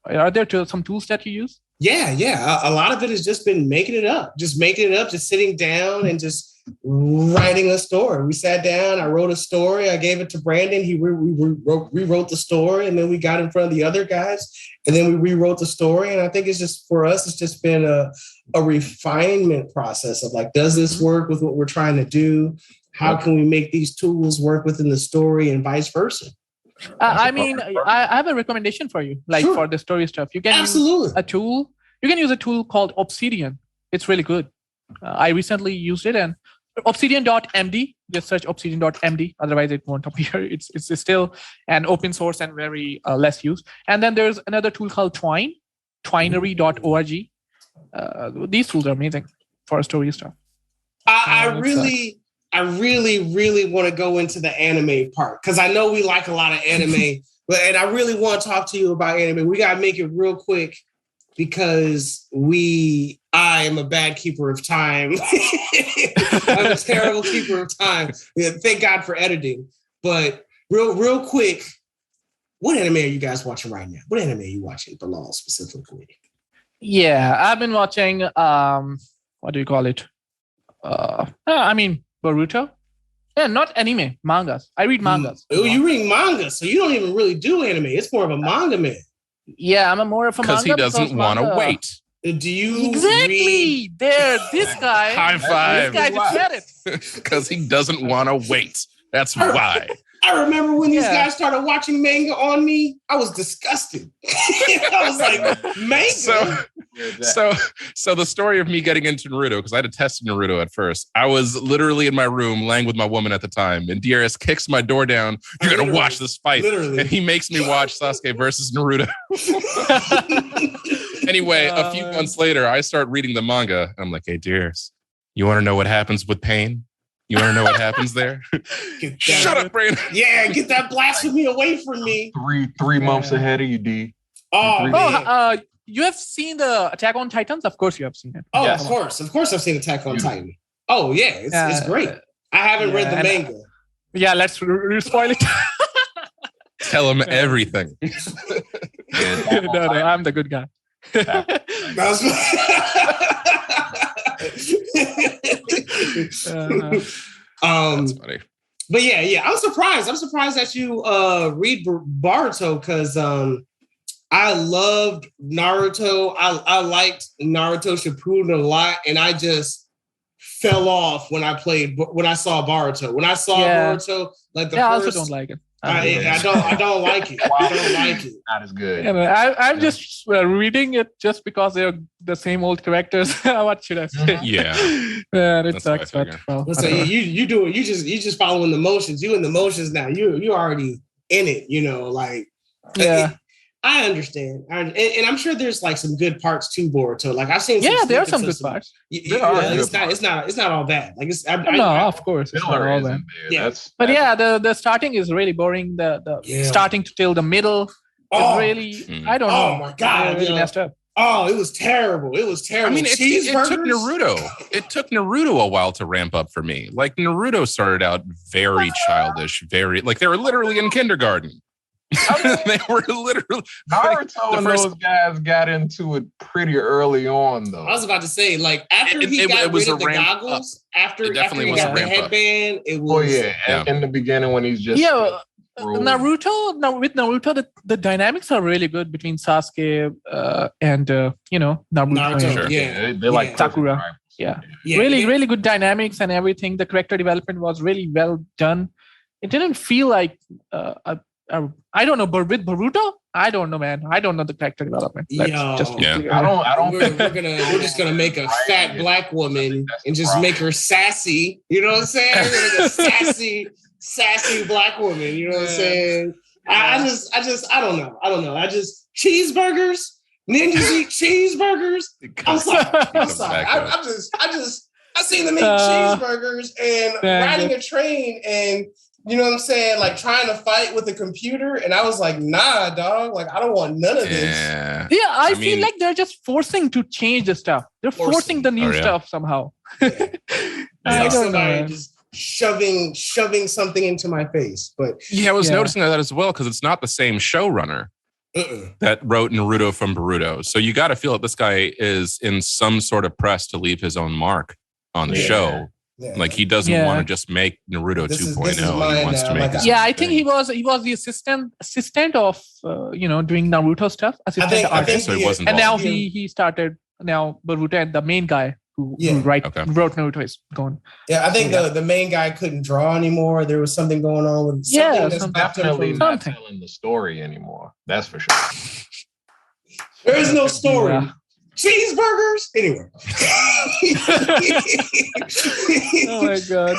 Are there some tools that you use? Yeah. A lot of it has just been making it up, just sitting down and just writing a story. We sat down, I wrote a story, I gave it to Brandon, he rewrote the story, and then we got in front of the other guys, and then we rewrote the story. And I think it's just, for us, it's just been a refinement process of like, does this work with what we're trying to do? How can we make these tools work within the story and vice versa? I have a recommendation for you, like for the story stuff. You can use a tool. You can use a tool called Obsidian. It's really good. I recently used it, and Obsidian.md. Just search Obsidian.md. Otherwise, it won't appear. It's still an open source and very less used. And then there's another tool called Twine, twinery.org. These tools are amazing for story stuff. I really want to go into the anime part, because I know we like a lot of anime, and I really want to talk to you about anime. We got to make it real quick, because I am a bad keeper of time. I'm a terrible keeper of time. Yeah, thank God for editing. But real quick, what anime are you guys watching right now? What anime are you watching, Bilal, specifically? Yeah, I've been watching, what do you call it? Boruto. Yeah, not anime, mangas. I read mangas. Oh, you read mangas, so you don't even really do anime. It's more of a manga man. Yeah, I'm more of a manga. Because he doesn't want to wait. Do you read? This guy. High five. This guy just said it. Because he doesn't want to wait. That's why. I remember when these guys started watching manga on me, I was disgusted. I was like, manga? So the story of me getting into Naruto, because I detested Naruto at first. I was literally in my room laying with my woman at the time, and DRS kicks my door down. You're going to watch this fight. Literally. And he makes me watch Sasuke versus Naruto. Anyway, a few months later, I start reading the manga. I'm like, hey, DRS, you want to know what happens with pain? You want to know what happens there? Shut up, Brandon. Yeah, get that blasphemy away from me. Three months ahead of you, D. You have seen the Attack on Titans? Of course you have seen it. Oh, yes. Of course I've seen Attack on Titan. Oh, yeah, it's great. I haven't read the manga. Yeah, let's spoil it. Tell him everything. No, I'm the good guy. That's funny. But yeah, I'm surprised. I'm surprised that you read Boruto, because I loved Naruto. I liked Naruto Shippuden a lot, and I just fell off when I saw Boruto. When I saw Boruto, like the first, I also don't like it. I don't like it. I don't like it. Not as good. Yeah, I'm just reading it just because they're the same old characters. What should I say? Yeah, it sucks. So you do it. You just following the motions. You in the motions now. You already in it. Like I understand, and I'm sure there's like some good parts to Boruto. Like I've seen. There are some good parts. It's not all bad. Like of course, it's not all bad. Yeah, but the starting is really boring. The starting to till the middle is really I don't know. Oh my God, really messed up. Oh, it was terrible. I mean, it took Naruto. It took Naruto a while to ramp up for me. Like Naruto started out very childish, they were literally in kindergarten. They were literally Naruto and those guys got into it pretty early on, though. I was about to say, like after he got rid of the goggles, after he got the headband, it was. Oh yeah, in the beginning when he's just Naruto, the dynamics are really good between Sasuke and Naruto. Sure. Yeah, they're like Sakura. Really good dynamics and everything. The character development was really well done. It didn't feel like I don't know, but with Boruto, I don't know, man. I don't know the character development. I don't. We're just gonna make a fat black woman and just make her sassy. You know what I'm saying? We're gonna make a sassy black woman. You know what I'm saying? I don't know. Cheeseburgers. Ninjas eat cheeseburgers. I'm sorry. I seen them eat cheeseburgers and riding a train and you know what I'm saying, like trying to fight with a computer. And I was like, nah, dog. Like, I don't want none of this. Yeah, I feel like they're just forcing to change the stuff. They're forcing the new stuff somehow. Yeah. Like somebody just shoving something into my face. But I was noticing that as well, because it's not the same showrunner that wrote Naruto from Boruto. So you got to feel that this guy is in some sort of press to leave his own mark on the show. Yeah. Like he doesn't want to just make Naruto 2.0. He wants to make his I think he was the assistant of doing Naruto stuff. Assistant artist. So he wasn't. And now he started Boruto, and the main guy who wrote Naruto is gone. Yeah, I think the main guy couldn't draw anymore. There was something going on with something that's definitely not telling the story anymore. That's for sure. There is no story. Yeah. Cheeseburgers. Anyway. Oh my God.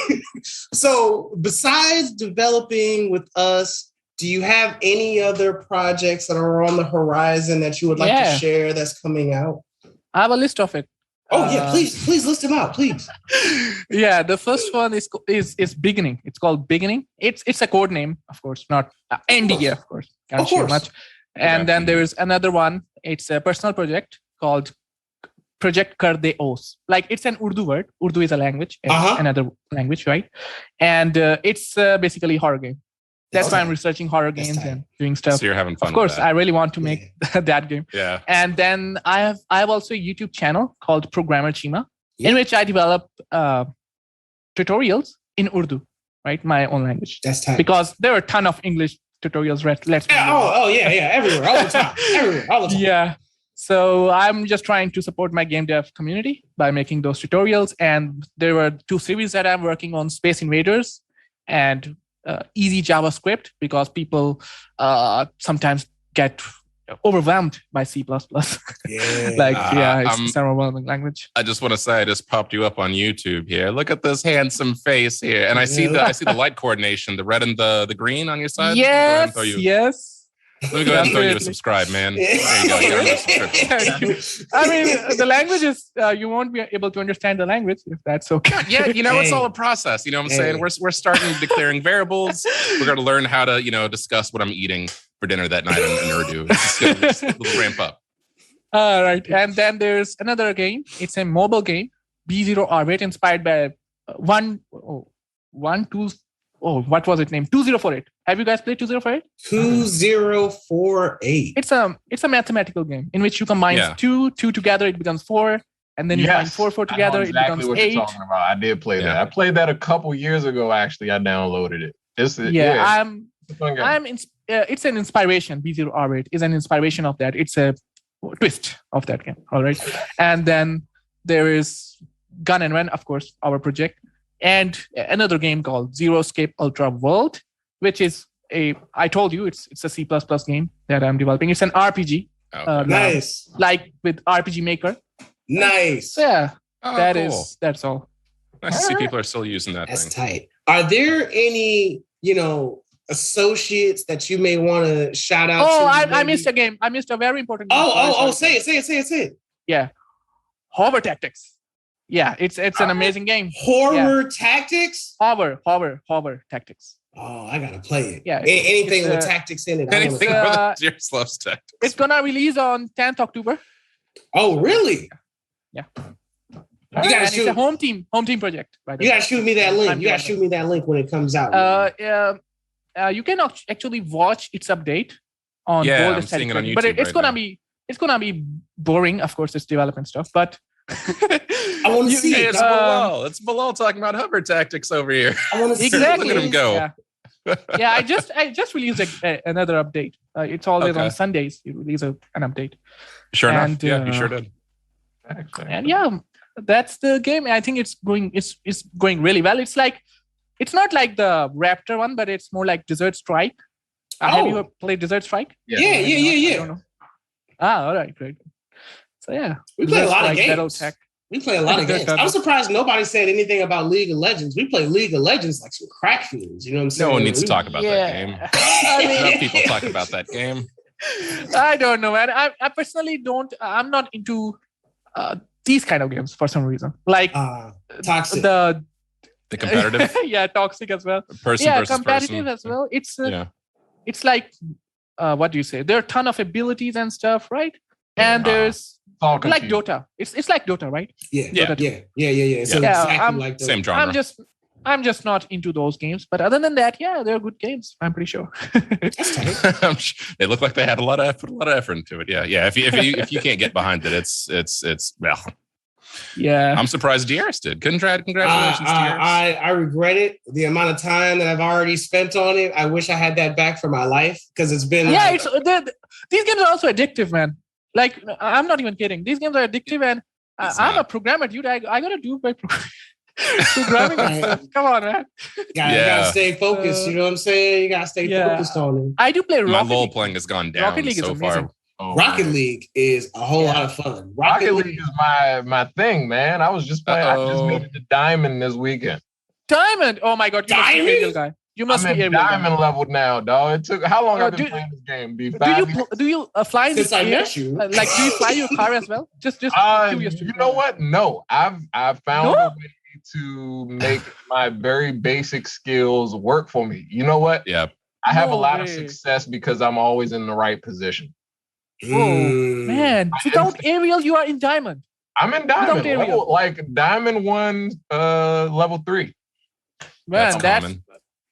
So besides developing with us, do you have any other projects that are on the horizon that you would like to share that's coming out? I have a list of it. Oh yeah, please list them out, please. Yeah, the first one is Beginning. It's called Beginning. It's a code name, of course, not NDA, of course. Can't share much. And then there is another one. It's a personal project called Project Kar De Os. Like it's an Urdu word. Urdu is a language, another language, right? And it's basically horror game. That's why I'm researching horror games and doing stuff. So you're having fun. Of course, I really want to make that game. Yeah. And then I have also a YouTube channel called Programmer Chima, in which I develop tutorials in Urdu, right? My own language. That's tight. Because there are a ton of English tutorials. Let's everywhere, all the time. Yeah. So I'm just trying to support my game dev community by making those tutorials. And there were 2 series that I'm working on: Space Invaders and Easy JavaScript, because people sometimes get overwhelmed by C++. It's an overwhelming language. I just want to say, I just popped you up on YouTube here. Look at this handsome face here, and I see the light coordination, the red and the green on your side. Yes. Let me go ahead and throw you a subscribe, man. There you go. I mean, the language is, you won't be able to understand the language if that's okay. Yeah, it's all a process. You know what I'm saying? We're starting declaring variables. We're going to learn how to, discuss what I'm eating for dinner that night in Urdu. It's a little ramp up. All right. And then there's another game. It's a mobile game, B0 Orbit, inspired by what was it named? 2048. Have you guys played 2048? 2048. It's a mathematical game in which you combine two together, it becomes 4, and then you combine 4 together, it becomes 8. You're talking about. I did play that. I played that a couple years ago. Actually, I downloaded it. It's an inspiration. B0 Orbit is an inspiration of that. It's a twist of that game. All right, and then there is Gun and Run, of course, our project. And another game called Zero Escape Ultra World, which is I told you, it's a C++ game that I'm developing. It's an RPG. Nice. Like with RPG Maker. Nice. Yeah. Cool. That's all. Nice to see people are still using that That's thing. Tight. Are there any, associates that you may want to shout out to? I missed a game. I missed a very important game. Say it. Yeah. Hover Tactics. Yeah, it's an amazing game. Horror Tactics? Hover Tactics. Oh, I gotta play it. Yeah, anything with tactics in it. Anything with Dearest Loves Tactics. It's gonna release on 10th October. Oh, really? Yeah. It's a home team project. By the way. You gotta shoot me that link. You gotta shoot me that link when it comes out. You can actually watch its update on I'm seeing it on YouTube. But it's gonna be boring. Of course, it's development stuff, but. I want to see it. It's Bilal. It's Bilal talking about hover tactics over here. I want to see exactly. Look at him go. Yeah, I just released another update. It's always on Sundays. You release an update. Sure enough. You sure did. And that's the game. I think it's going really well. It's not like the Raptor one, but it's more like Desert Strike. Have you played Desert Strike? Yeah. I don't know. All right, great. So we play a lot of games. We play a lot of games. I'm surprised nobody said anything about League of Legends. We play League of Legends like some crack fiends. You know what I'm saying? No one needs to talk about that game. Enough people talk about that game. I don't know, man. I personally don't. I'm not into these kind of games for some reason. Like toxic. The competitive? Yeah, toxic as well. Person versus competitive person. as well. It's like, what do you say? There are a ton of abilities and stuff, right? And there's like Dota. It's like Dota, right? Yeah. Dota 2. Yeah. So exactly like Dota. Same genre. I'm just not into those games. But other than that, yeah, they're good games. I'm pretty sure. That's tight. They look like they had a lot of effort into it. Yeah. If you can't get behind it, it's well. Yeah. I'm surprised Dieris did. Congratulations, Dieris. I regret it. The amount of time that I've already spent on it. I wish I had that back for my life because it's been. Yeah, these games are also addictive, man. Like, I'm not even kidding. These games are addictive, and I'm a programmer, dude. I gotta do my programming and stuff. Come on, man. You gotta stay focused. You know what I'm saying? You gotta stay focused on it. I do play Rocket League. My LoL League. playing has gone down Rocket League so is far. Oh, Rocket League is a whole lot of fun. Rocket League is my thing, man. I was just playing. I just made it to Diamond this weekend. Diamond? Oh my God! You must be Ariel guy. You must be Ariel Diamond level now, dog. It took how long have you been playing this game? Do you fly since I met you? Like, do you fly your car as well? Just curious. You know what? No, I've found a way to make my very basic skills work for me. You know what? Yeah. I have a lot of success because I'm always in the right position. Oh man! Without Ariel, you are in Diamond. I'm in Diamond. Diamond 1, level 3. Man, that's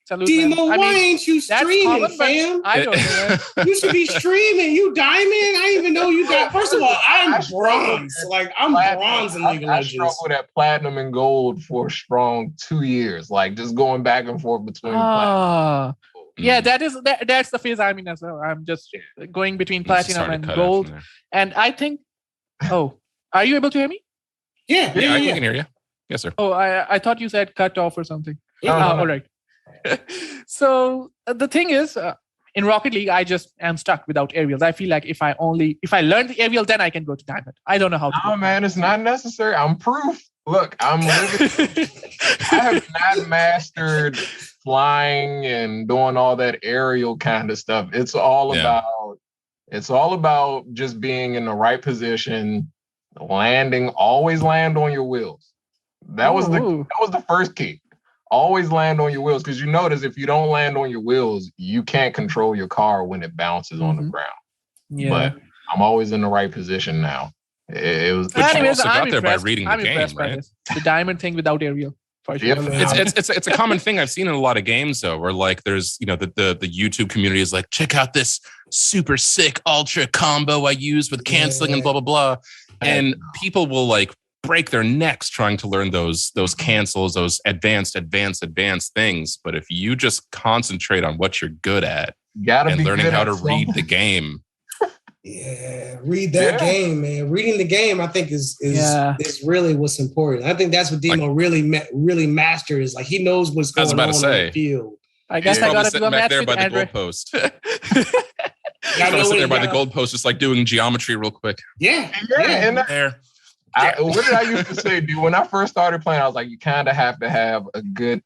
salute. Demo, why ain't you streaming, fam? I don't know. You should be streaming. You Diamond? I didn't even know you got. First of all, I'm bronze. Like, I'm bronze in League of Legends. I struggled at platinum and gold for a strong 2 years. Like, just going back and forth between. Yeah, that's the phase I'm in as well. I'm just going between platinum and gold. And I think, are you able to hear me? Yeah, I can hear you. Yes, sir. Oh, I thought you said cut off or something. Yeah. All right. So the thing is, in Rocket League, I just am stuck without aerials. I feel like if I learn the aerial, then I can go to Diamond. I don't know how to. Oh man, it's not necessary. I'm proof. Look, I'm living. I have not mastered flying and doing all that aerial kind of stuff. It's all about just being in the right position, landing, always land on your wheels. That was the first key. Always land on your wheels, because you notice if you don't land on your wheels, you can't control your car when it bounces on the ground. Yeah. But I'm always in the right position now. It was. But you also got there by reading the game, right? The Diamond thing without aerial. Yep. It's a common thing I've seen in a lot of games though, where like there's the YouTube community is like, check out this super sick ultra combo I used with canceling and blah blah blah, and people will like break their necks trying to learn those cancels, those advanced things. But if you just concentrate on what you're good at and learning how to read the game. Yeah, read that game, man. Reading the game, I think is really what's important. I think that's what Demo really masters. Like, he knows what's going on in the field. I guess I got to do a back there by the goalpost. Sit there by the goalpost, just like doing geometry real quick. Yeah. And there. What did I used to say, dude? When I first started playing, I was like, you kind of have to have a good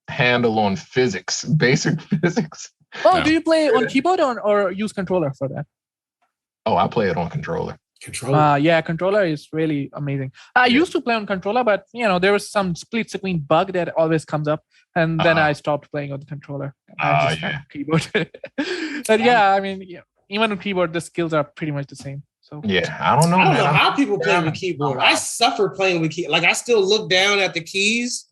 handle on physics, basic physics. Oh, do you play on keyboard or use controller for that? Oh, I play it on controller. Controller is really amazing. I used to play on controller, but there was some split screen bug that always comes up, and then I stopped playing on the controller. I just had keyboard. But even on keyboard, the skills are pretty much the same. So I don't know. I don't know how people play with keyboard. I suffer playing with keyboard. Like, I still look down at the keys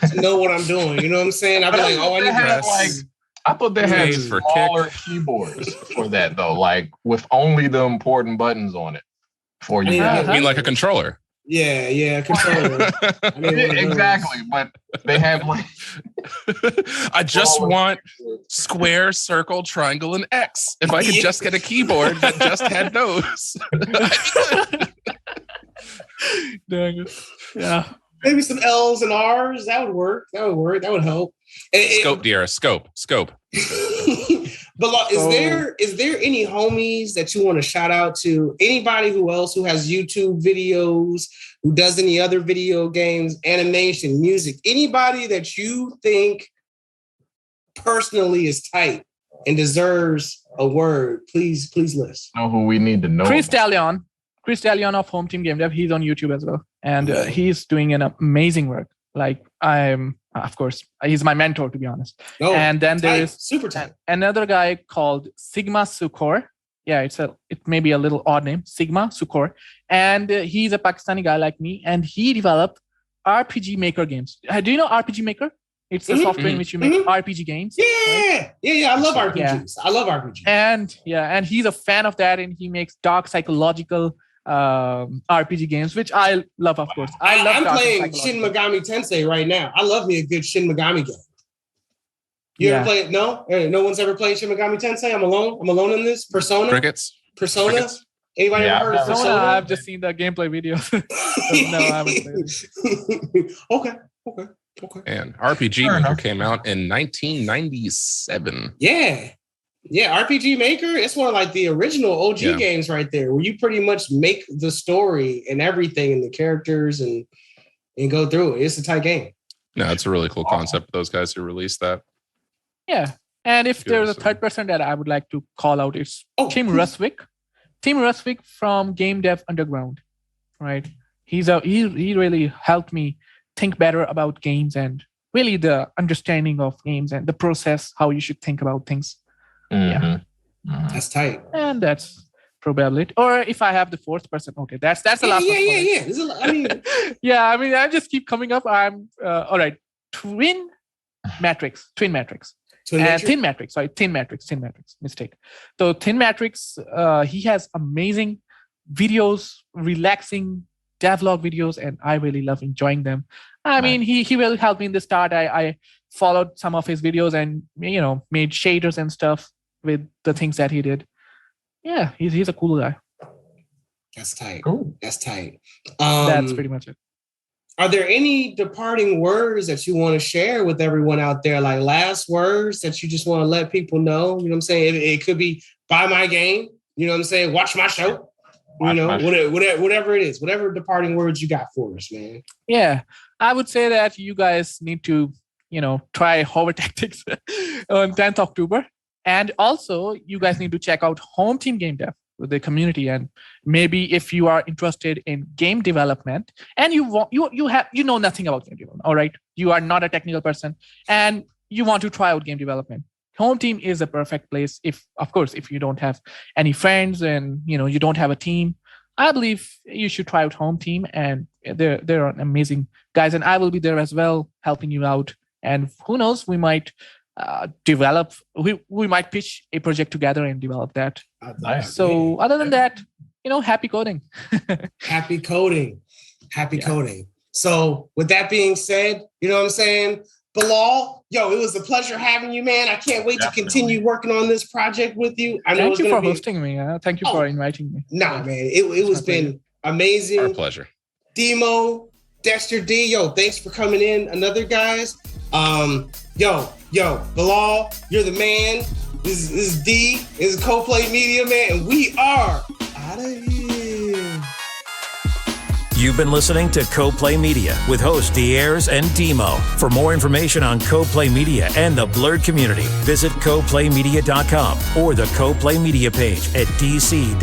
to know what I'm doing. You know what I'm saying? I'll be like, I need to press. I thought they had smaller keyboards for that though, like with only the important buttons on it. For you, you mean like a controller? Yeah, controller. Exactly, but they have like. I just want square, circle, triangle, and X. If I could just get a keyboard that just had those. Dang it. Yeah. Maybe some L's and R's. That would work. That would help. Scope, Diera. Scope. But is there any homies that you want to shout out to? Anybody who has YouTube videos, who does any other video games, animation, music? Anybody that you think personally is tight and deserves a word? Please list. Know who we need to know. Chris Dalion of Home Team Game Dev. He's on YouTube as well, and he's doing an amazing work. Like, I'm Of course, he's my mentor, to be honest. Oh, and then there is super tight. Another guy called Sigma Sukor. Yeah, it may be a little odd name, Sigma Sukor. And he's a Pakistani guy like me, and he developed RPG Maker games. Do you know RPG Maker? It's the software in which you make RPG games. Yeah, right? yeah. I love RPGs. Yeah. I love RPGs. And he's a fan of that, and he makes dark psychological RPG games, which I love, of course. I'm playing Shin Megami Tensei right now. I love me a good Shin Megami game. You ever play it? No? No one's ever played Shin Megami Tensei? I'm alone in this? Persona? Crickets. Persona? Anybody ever heard of Persona? I've just seen the gameplay videos. No, I haven't played it. Okay. And RPG Maker came out in 1997. Yeah, RPG Maker. It's one of like the original OG games right there, where you pretty much make the story and everything and the characters and go through it. It's a tight game. No, it's a really cool concept for those guys who released that. Yeah, and if there's a third person that I would like to call out, it's Tim Ruswick. Tim Ruswick from Game Dev Underground, right? He really helped me think better about games and really the understanding of games and the process, how you should think about things. Yeah, that's tight. And that's probably it. Or if I have the fourth person, okay, that's the last one. Yeah. I mean, I just keep coming up. I'm all right. Thin Matrix. Mistake. So Thin Matrix, he has amazing videos, relaxing devlog videos, and I really love enjoying them. I mean, he will help me in the start. I followed some of his videos and made shaders and stuff with the things that he did. Yeah, he's a cool guy. That's tight. Cool. That's tight. That's pretty much it. Are there any departing words that you want to share with everyone out there? Like last words that you just want to let people know? You know what I'm saying? It could be buy my game. You know what I'm saying? Watch my show. Whatever it is, whatever departing words you got for us, man. Yeah, I would say that you guys need to, try Hover Tactics on 10th October. And also, you guys need to check out Home Team Game Dev with the community. And maybe if you are interested in game development and you know nothing about game development, all right, you are not a technical person and you want to try out game development, Home Team is a perfect place. If you don't have any friends and you don't have a team, I believe you should try out Home Team, and they're amazing guys, and I will be there as well helping you out. And who knows, we might we might pitch a project together and develop that. Nice. So other than that, happy coding. Happy coding. So with that being said, you know what I'm saying? Bilal, it was a pleasure having you, man. I can't wait to continue working on this project with you. Thank you for hosting me. Thank you for inviting me. Nah, man, it was been amazing. Our pleasure. Demo, Dexter D, thanks for coming in. Another guys. Bilal, you're the man. This is D. This is CoPlay Media, man, and we are out of here. You've been listening to CoPlay Media with hosts Diers and Demo. For more information on CoPlay Media and the Blerd community, visit coplaymedia.com or the CoPlay Media page at dc.radio.gov.